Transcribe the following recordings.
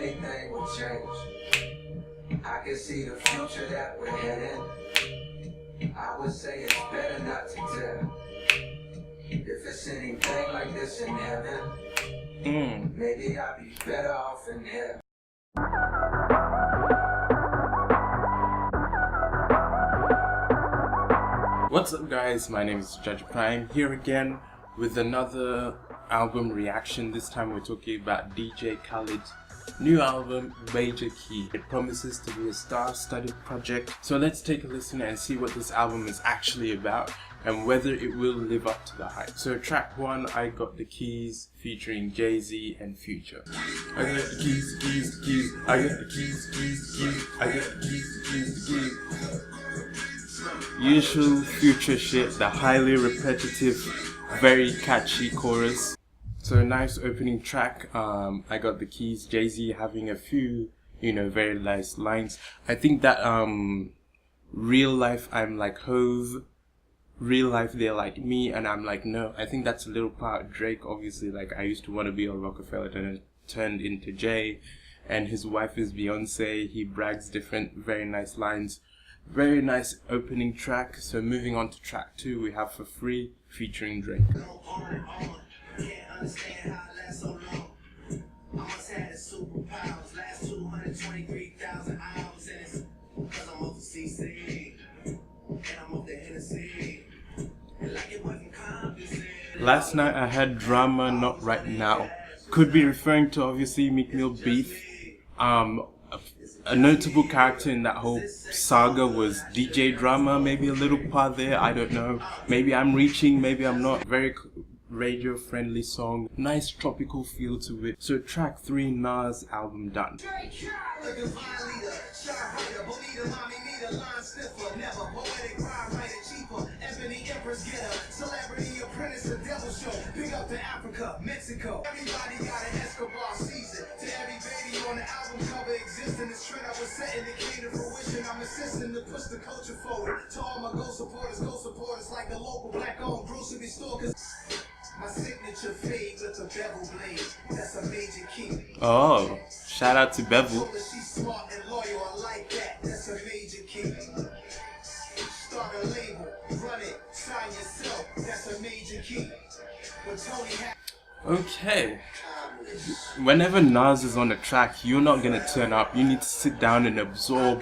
anything would change. I can see the future that we're heading. I would say it's better not to tell. If it's anything like this in heaven, maybe I'll be better off in hell. What's up guys, my name is Judge Prime, here again with another album reaction. This time we're talking about DJ Khaled's new album, Major Key. It promises to be a star-studded project, so let's take a listen and see what this album is actually about and whether it will live up to the hype. So track 1, I Got the Keys, featuring Jay-Z and Future. I got the keys, keys, keys, I got the keys, keys, keys, I got the keys, keys, keys. Usual Future shit, the highly repetitive, very catchy chorus. So nice opening track. I Got the Keys, Jay-Z having a few, very nice lines. I think that real life I'm like Hove, real life they're like me, and I'm like no. I think that's a little part Drake, obviously, like I used to want to be a Rockefeller, then turned into Jay, and his wife is Beyonce. He brags different, very nice lines. Very nice opening track. So moving on to track 2, we have For Free featuring Drake. Last night I had drama, not right now. Could be referring to obviously Meek Mill beef. A notable character in that whole saga was DJ Drama, maybe a little part there, I don't know. Maybe I'm reaching, maybe I'm not. Very radio friendly song, nice tropical feel to it. So track 3, Nas album done. Mexico. Everybody got an Escobar season. To every baby on the album cover existing. This trend I was setting, it came to fruition. I'm assisting to push the culture forward. To all my go supporters like the local black-owned grocery store. Cause my signature fade with a bevel blade. That's a major key. Oh, shout out to Bevel. She's smart and loyal, I like that. That's a major key. Start a label, run it, sign yourself. That's a major key. Okay, whenever Nas is on the track, you're not gonna turn up. You need to sit down and absorb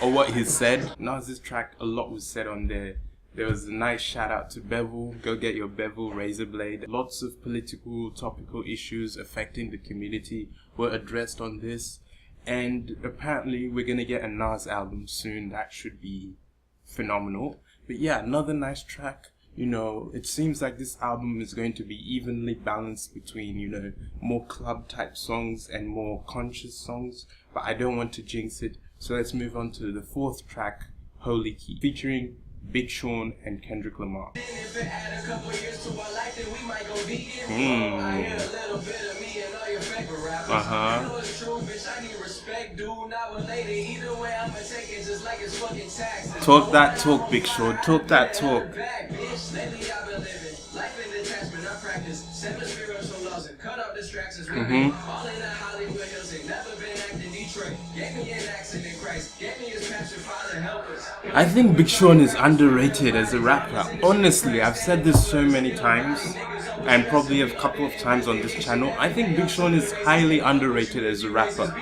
what he said. Nas's track, a lot was said on there. There was a nice shout out to Bevel. Go get your Bevel razor blade. Lots of political, topical issues affecting the community were addressed on this, and apparently we're gonna get a Nas album soon. That should be phenomenal. But yeah, another nice track. It seems like this album is going to be evenly balanced between, more club type songs and more conscious songs, but I don't want to jinx it. So let's move on to the 4th track, Holy Key, featuring Big Sean and Kendrick Lamar. Talk that talk, Big Sean. Talk that talk. I think Big Sean is underrated as a rapper. Honestly, I've said this so many times, and probably a couple of times on this channel. I think Big Sean is highly underrated as a rapper.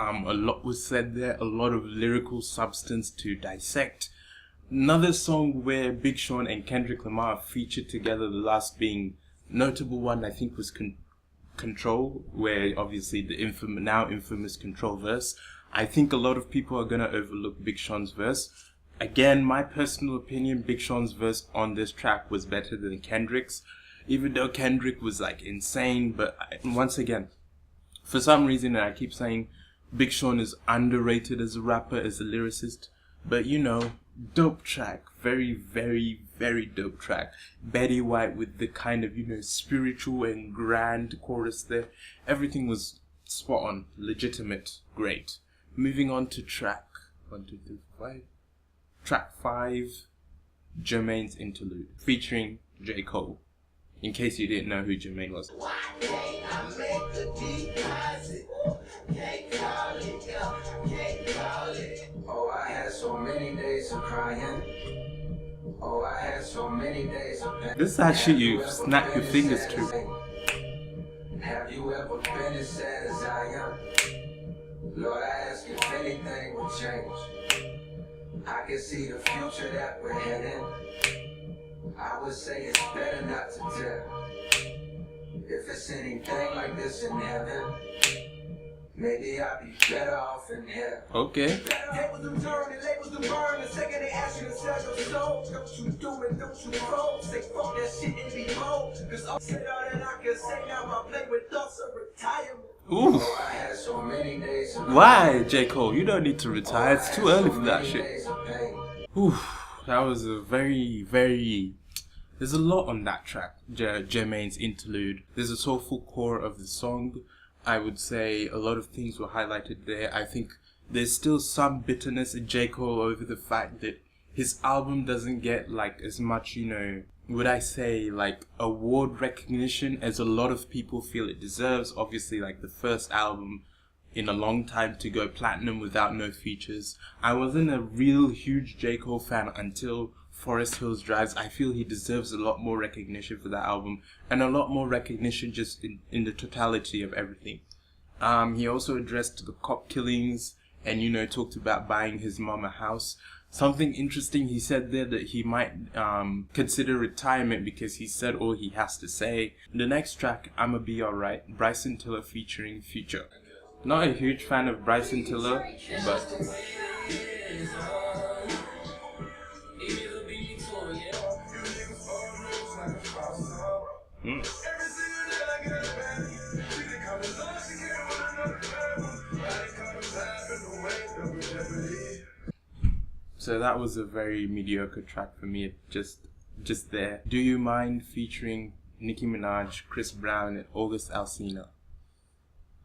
A lot was said there, a lot of lyrical substance to dissect. Another song where Big Sean and Kendrick Lamar featured together, the last being notable one I think was Control, where obviously the now infamous Control verse. I think a lot of people are gonna overlook Big Sean's verse. Again, my personal opinion, Big Sean's verse on this track was better than Kendrick's, even though Kendrick was like insane. But once again, for some reason, and I keep saying Big Sean is underrated as a rapper, as a lyricist, but dope track, very, very, very dope track. Betty White with the kind of, spiritual and grand chorus there. Everything was spot on, legitimate, great. Moving on to track 1, 2, 3, 4, 5. Track 5, Jermaine's Interlude, featuring J. Cole. In case you didn't know who Jermaine was. Oh, I had so many days of crying. Oh, I had so many days of pain. This is that shit you snap your fingers to. Have you ever been as sad as I am? Lord, I ask if anything will change. I can see the future that we're heading. I would say it's better not to tell. If it's anything like this in heaven, maybe I'll be better off in hell. Okay. Tables them turn and labels them burn. The second they ask you to sell your soul, don't you do it, don't you fold. Say fuck that shit and be bold. Cause I said all that I can say, now I play with thoughts of retirement. Ooh. Oh, I had so many days of Why, J. Cole? You don't need to retire. It's too early for that shit. Ooh. That was a very... There's a lot on that track, Jermaine's Interlude. There's a soulful core of the song. I would say a lot of things were highlighted there. I think there's still some bitterness in J. Cole over the fact that his album doesn't get like as much, you know, would I say like award recognition as a lot of people feel it deserves. Obviously, like the first album in a long time to go platinum without no features. I wasn't a real huge J. Cole fan until Forest Hills Drives. I feel he deserves a lot more recognition for that album, and a lot more recognition just in the totality of everything. He also addressed the cop killings and, you know, talked about buying his mom a house. Something interesting, he said there that he might consider retirement because he said all he has to say. The next track, I'ma Be Alright, Bryson Tiller featuring Future. Not a huge fan of Bryson Tiller, but... So that was a very mediocre track for me, just there. Do You Mind featuring Nicki Minaj, Chris Brown and August Alsina.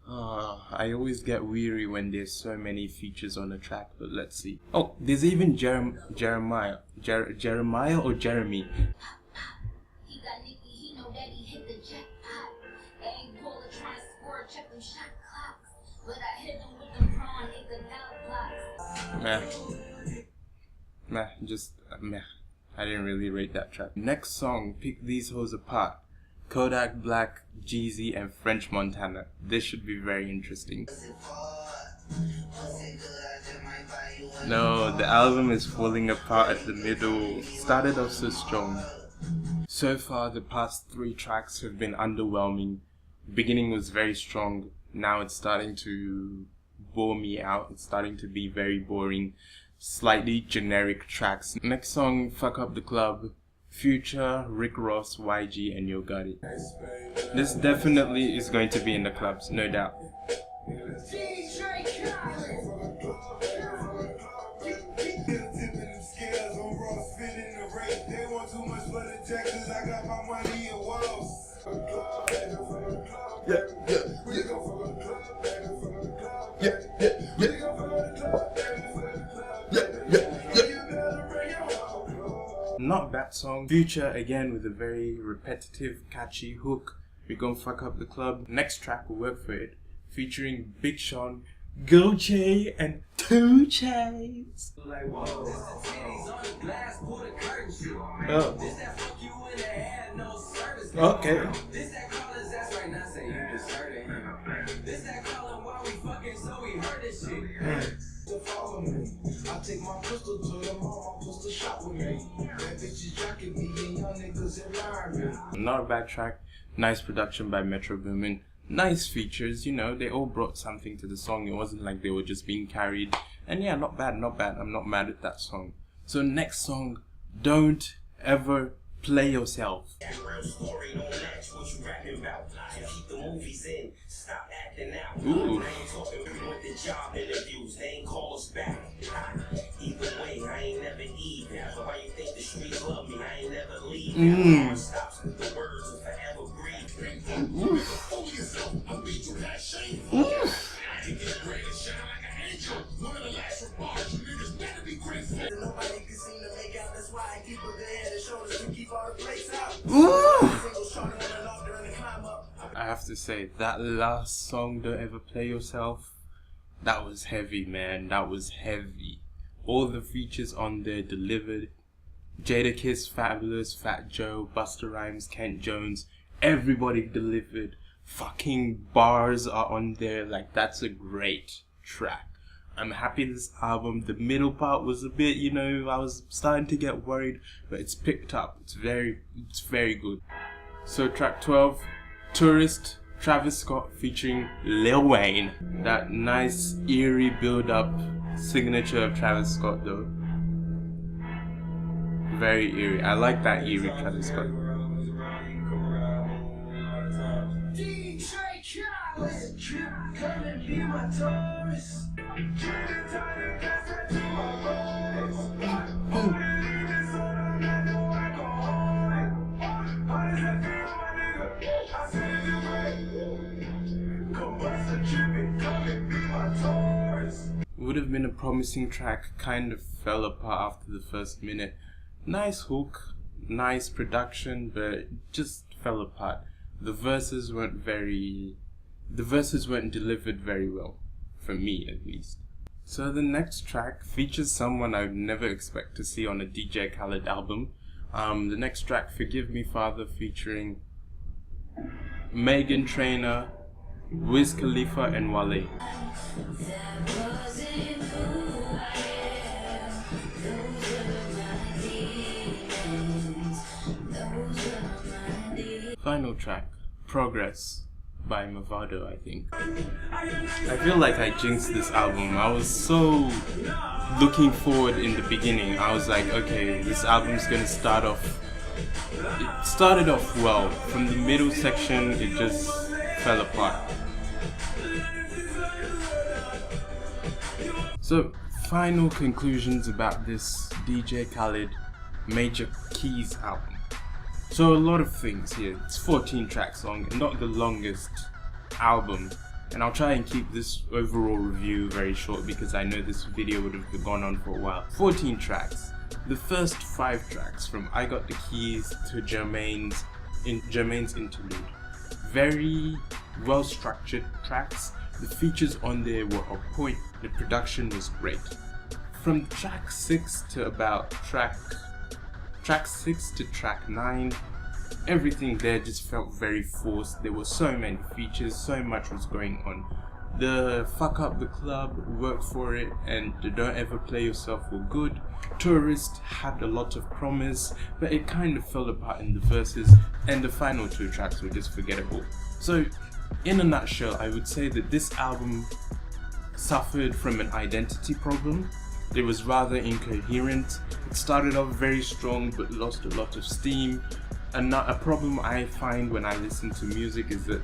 I always get weary when there's so many features on a track, but let's see. Oh, there's even Jeremiah. Jeremiah or Jeremy? He got Nicki, he know that he hit the jackpot. Ain't Paula trying to score, check them shot clocks. But I hit him with them prawn, nigga, dot blocks. Meh. I didn't really rate that track. Next song, Pick These Hoes Apart. Kodak Black, Jeezy, and French Montana. This should be very interesting. No, the album is falling apart at the middle. Started off so strong. So far, the past 3 tracks have been underwhelming. Beginning was very strong. Now it's starting to bore me out. It's starting to be very boring. Slightly generic tracks. Next song, Fuck Up the Club. Future, Rick Ross, YG, and Yo Gotti. This definitely is going to be in the clubs, no doubt. DJ Khaled. Not bad song. Future again with a very repetitive, catchy hook. We're gonna fuck up the club. Next track will work for it. Featuring Big Sean, Goche, and 2 Chainz. Oh. Okay. I take my pistol to the mall, pistol shot with me. That bitch is jacking me and young niggas admire me. Not a bad track. Nice production by Metro Boomin. Nice features, you know, they all brought something to the song. It wasn't like they were just being carried. And yeah, not bad. I'm not mad at that song. So next song, Don't Ever Play Yourself. Ooh. say, that last song, Don't Ever Play Yourself, that was heavy, man. That was heavy. All the features on there delivered. Jadakiss, Fabulous, Fat Joe, Busta Rhymes, Kent Jones, everybody delivered. Fucking bars are on there. Like, that's a great track. I'm happy this album, the middle part was a bit, you know, I was starting to get worried, but it's picked up. It's very good. So track 12, Tourist, Travis Scott featuring Lil Wayne. That nice eerie build up signature of Travis Scott though. Very eerie. I like that eerie Travis Scott. DJ Khaled, come and be my tourist. Would have been a promising track, kind of fell apart after the first minute. Nice hook, nice production, but just fell apart. The verses weren't delivered very well, for me at least. So the next track features someone I would never expect to see on a DJ Khaled album. The next track, Forgive Me Father, featuring Meghan Trainor, Wiz Khalifa and Wale. Final track, Progress by Mavado, I think. I feel like I jinxed this album. I was so looking forward in the beginning. I was like, okay, this album's gonna start off. It started off well. From the middle section, it just fell apart. So, final conclusions about this DJ Khaled Major Keys album. So a lot of things here. It's 14 tracks long and not the longest album. And I'll try and keep this overall review very short because I know this video would have gone on for a while. 14 tracks. The first 5 tracks, from I Got the Keys to Jermaine's Interlude. Very well structured tracks. The features on there were on point. The production was great. From track 6 to about track 6 to track 9, everything there just felt very forced. There were so many features, so much was going on. The Fuck Up the Club, Work For It, and the Don't Ever Play Yourself were good. Tourist had a lot of promise, but it kind of fell apart in the verses, and the final 2 tracks were just forgettable. So, in a nutshell, I would say that this album suffered from an identity problem. It was rather incoherent. It started off very strong but lost a lot of steam. And a problem I find when I listen to music is that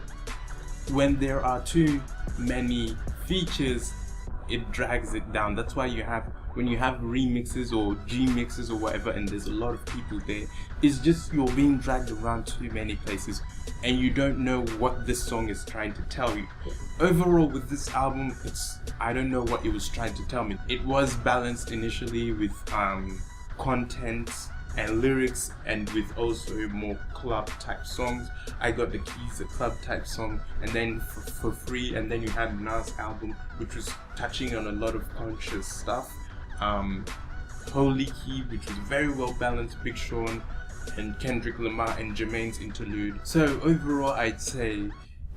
when there are too many features, it drags it down. That's why when you have remixes or G-mixes or whatever and there's a lot of people there, it's just you're being dragged around too many places and you don't know what this song is trying to tell you. Overall with this album, I don't know what it was trying to tell me. It was balanced initially with content and lyrics and with also more club type songs. I Got the Keys, a club type song, and then for free, and then you had Nas album which was touching on a lot of conscious stuff. Holy Key, which was very well balanced, Big Sean and Kendrick Lamar and Jermaine's Interlude. So overall I'd say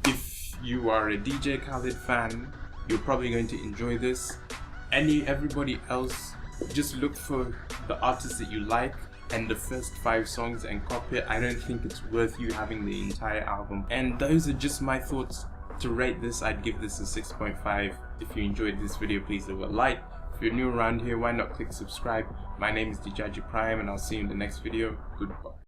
if you are a DJ Khaled fan, you're probably going to enjoy this. Everybody else, just look for the artists that you like and the first 5 songs and copy it. I don't think it's worth you having the entire album. And those are just my thoughts. To rate this, I'd give this a 6.5. If you enjoyed this video, please leave a like. If you're new around here, why not click subscribe? My name is DJ Prime and I'll see you in the next video. Goodbye.